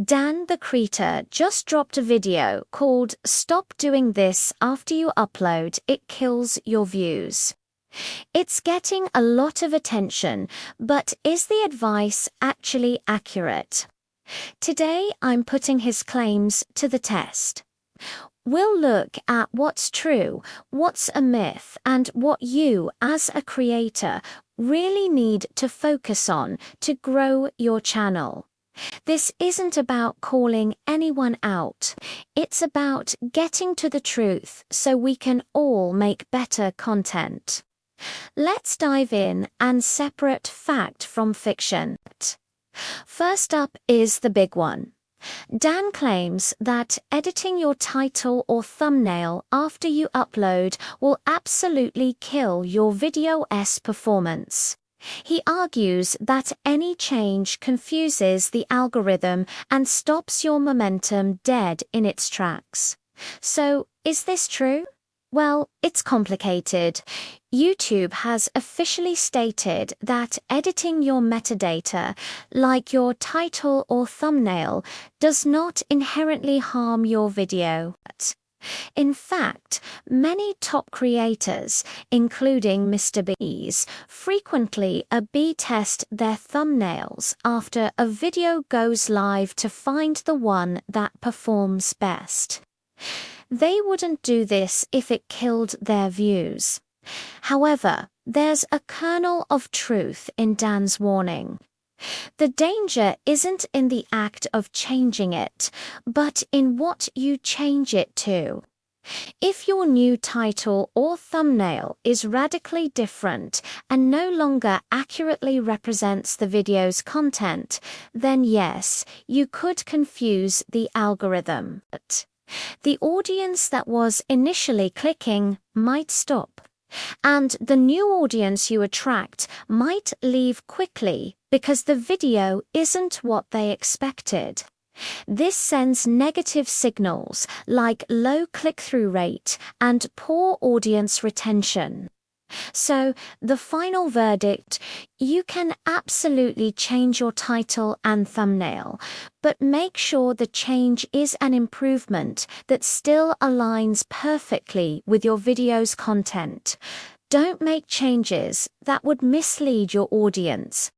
Dan the Creatr just dropped a video called "Stop Doing This After You Upload, It Kills Your Views." It's getting a lot of attention, but is the advice actually accurate? Today I'm putting his claims to the test. We'll look at what's true, what's a myth, and what you, as a creator, really need to focus on to grow your channel. This isn't about calling anyone out. It's about getting to the truth so we can all make better content. Let's dive in and separate fact from fiction. First up is the big one. Dan claims that editing your title or thumbnail after you upload will absolutely kill your video's performance. He argues that any change confuses the algorithm and stops your momentum dead in its tracks. So, is this true? Well, it's complicated. YouTube has officially stated that editing your metadata, like your title or thumbnail, does not inherently harm your video. In fact, many top creators, including Mr. Beast, frequently A/B test their thumbnails after a video goes live to find the one that performs best. They wouldn't do this if it killed their views. However, there's a kernel of truth in Dan's warning. The danger isn't in the act of changing it, but in what you change it to. If your new title or thumbnail is radically different and no longer accurately represents the video's content, then yes, you could confuse the algorithm. The audience that was initially clicking might stop, and the new audience you attract might leave quickly because the video isn't what they expected. This sends negative signals like low click-through rate and poor audience retention. So, the final verdict: you can absolutely change your title and thumbnail, but make sure the change is an improvement that still aligns perfectly with your video's content. Don't make changes that would mislead your audience.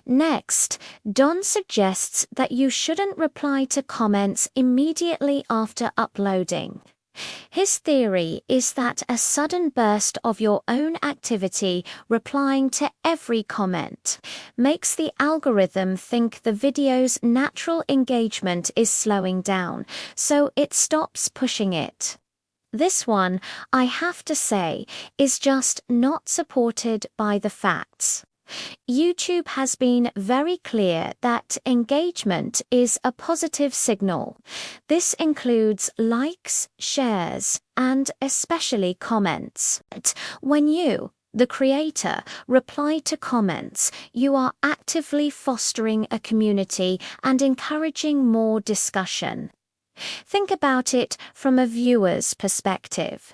Next, Don suggests that you shouldn't reply to comments immediately after uploading. His theory is that a sudden burst of your own activity replying to every comment makes the algorithm think the video's natural engagement is slowing down, so it stops pushing it. This one, I have to say, is just not supported by the facts. YouTube has been very clear that engagement is a positive signal. This includes likes, shares, and especially comments. When you, the creator, reply to comments, you are actively fostering a community and encouraging more discussion. Think about it from a viewer's perspective.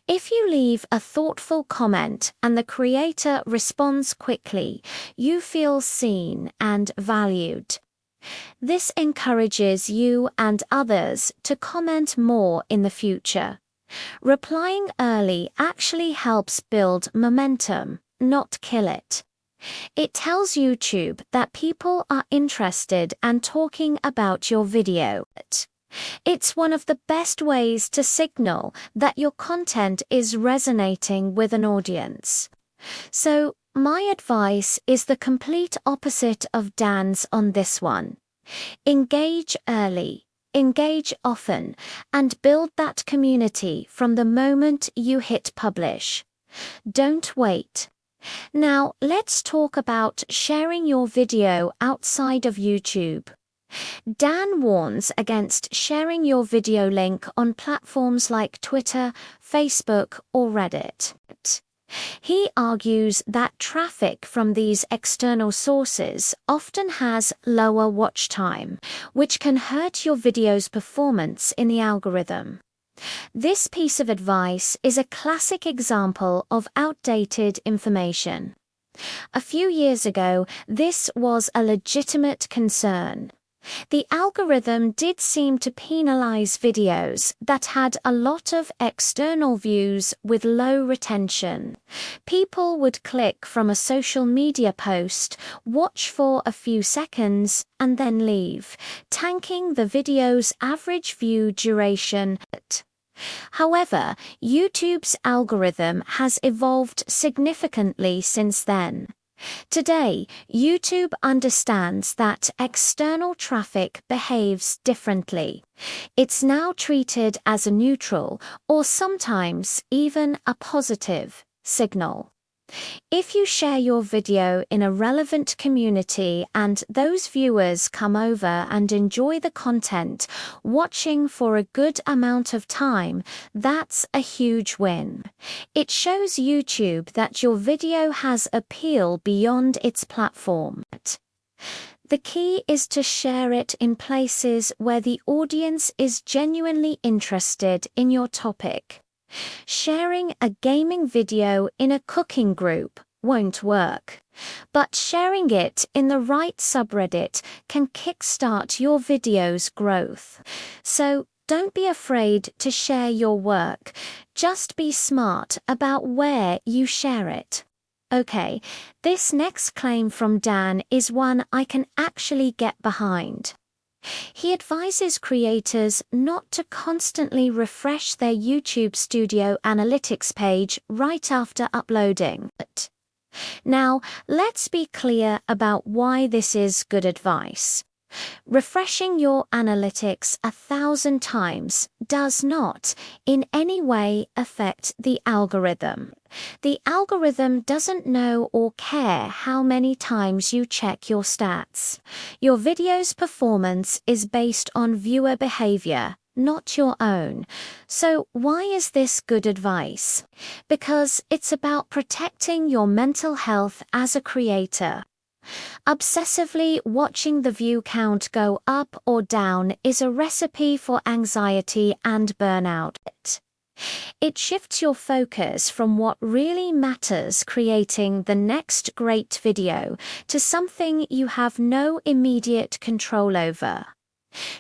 If you leave a thoughtful comment and the creator responds quickly, you feel seen and valued. This encourages you and others to comment more in the future. Replying early actually helps build momentum, not kill it. It tells YouTube that people are interested and talking about your video. It's one of the best ways to signal that your content is resonating with an audience. So, my advice is the complete opposite of Dan's on this one. Engage early, engage often, and build that community from the moment you hit publish. Don't wait. Now, let's talk about sharing your video outside of YouTube. Dan warns against sharing your video link on platforms like Twitter, Facebook, or Reddit. He argues that traffic from these external sources often has lower watch time, which can hurt your video's performance in the algorithm. This piece of advice is a classic example of outdated information. A few years ago, this was a legitimate concern. The algorithm did seem to penalize videos that had a lot of external views with low retention. People would click from a social media post, watch for a few seconds, and then leave, tanking the video's average view duration. However, YouTube's algorithm has evolved significantly since then. Today, YouTube understands that external traffic behaves differently. It's now treated as a neutral, or sometimes even a positive, signal. If you share your video in a relevant community and those viewers come over and enjoy the content, watching for a good amount of time, that's a huge win. It shows YouTube that your video has appeal beyond its platform. The key is to share it in places where the audience is genuinely interested in your topic. Sharing a gaming video in a cooking group won't work, but sharing it in the right subreddit can kickstart your video's growth. So don't be afraid to share your work, just be smart about where you share it. Okay, this next claim from Dan is one I can actually get behind. He advises creators not to constantly refresh their YouTube Studio Analytics page right after uploading. Now, let's be clear about why this is good advice. Refreshing your analytics 1,000 times does not in any way affect the algorithm. The algorithm doesn't know or care how many times you check your stats. Your video's performance is based on viewer behavior, not your own. So why is this good advice? Because it's about protecting your mental health as a creator. Obsessively watching the view count go up or down is a recipe for anxiety and burnout. It shifts your focus from what really matters, creating the next great video, to something you have no immediate control over.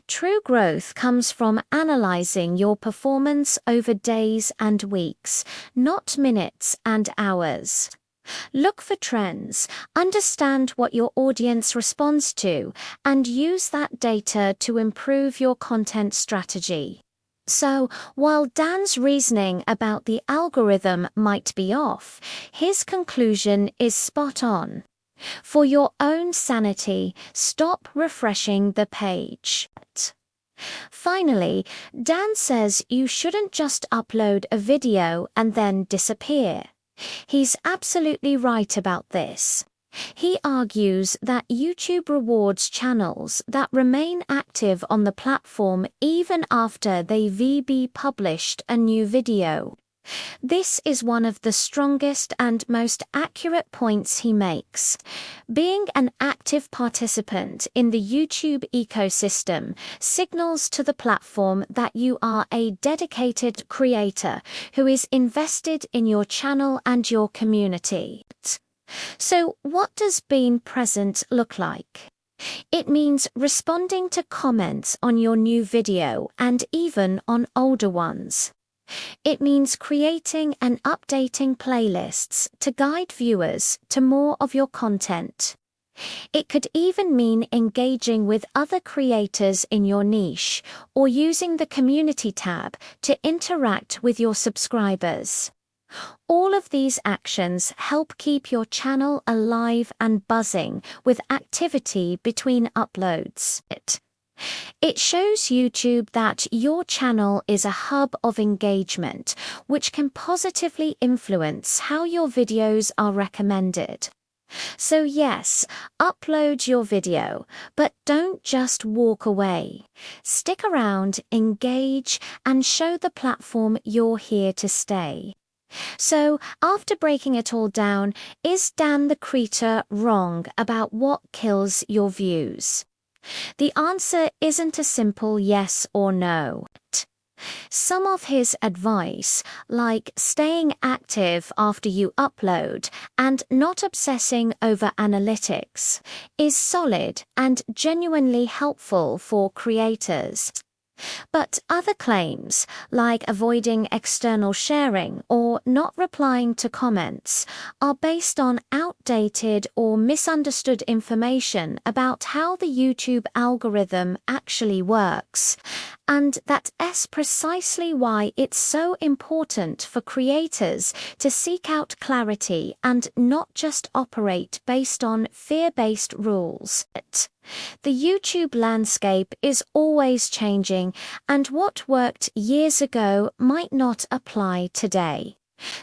True growth comes from analyzing your performance over days and weeks, not minutes and hours. Look for trends, understand what your audience responds to, and use that data to improve your content strategy. So, while Dan's reasoning about the algorithm might be off, his conclusion is spot on. For your own sanity, stop refreshing the page. Finally, Dan says you shouldn't just upload a video and then disappear. He's absolutely right about this. He argues that YouTube rewards channels that remain active on the platform even after they've published a new video. This is one of the strongest and most accurate points he makes. Being an active participant in the YouTube ecosystem signals to the platform that you are a dedicated creator who is invested in your channel and your community. So, what does being present look like? It means responding to comments on your new video and even on older ones. It means creating and updating playlists to guide viewers to more of your content. It could even mean engaging with other creators in your niche or using the community tab to interact with your subscribers. All of these actions help keep your channel alive and buzzing with activity between uploads. It shows YouTube that your channel is a hub of engagement, which can positively influence how your videos are recommended. So yes, upload your video, but don't just walk away. Stick around, engage, and show the platform you're here to stay. So, after breaking it all down, is Dan the Creatr wrong about what kills your views? The answer isn't a simple yes or no. Some of his advice, like staying active after you upload and not obsessing over analytics, is solid and genuinely helpful for creators. But other claims, like avoiding external sharing or not replying to comments, are based on outdated or misunderstood information about how the YouTube algorithm actually works. And that's precisely why it's so important for creators to seek out clarity and not just operate based on fear-based rules. The YouTube landscape is always changing, and what worked years ago might not apply today.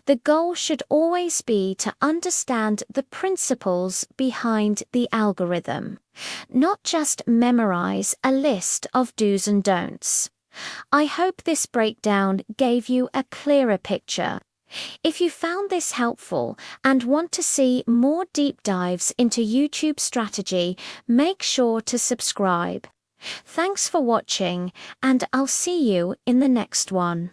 The goal should always be to understand the principles behind the algorithm, not just memorize a list of do's and don'ts. I hope this breakdown gave you a clearer picture. If you found this helpful and want to see more deep dives into YouTube strategy, make sure to subscribe. Thanks for watching, and I'll see you in the next one.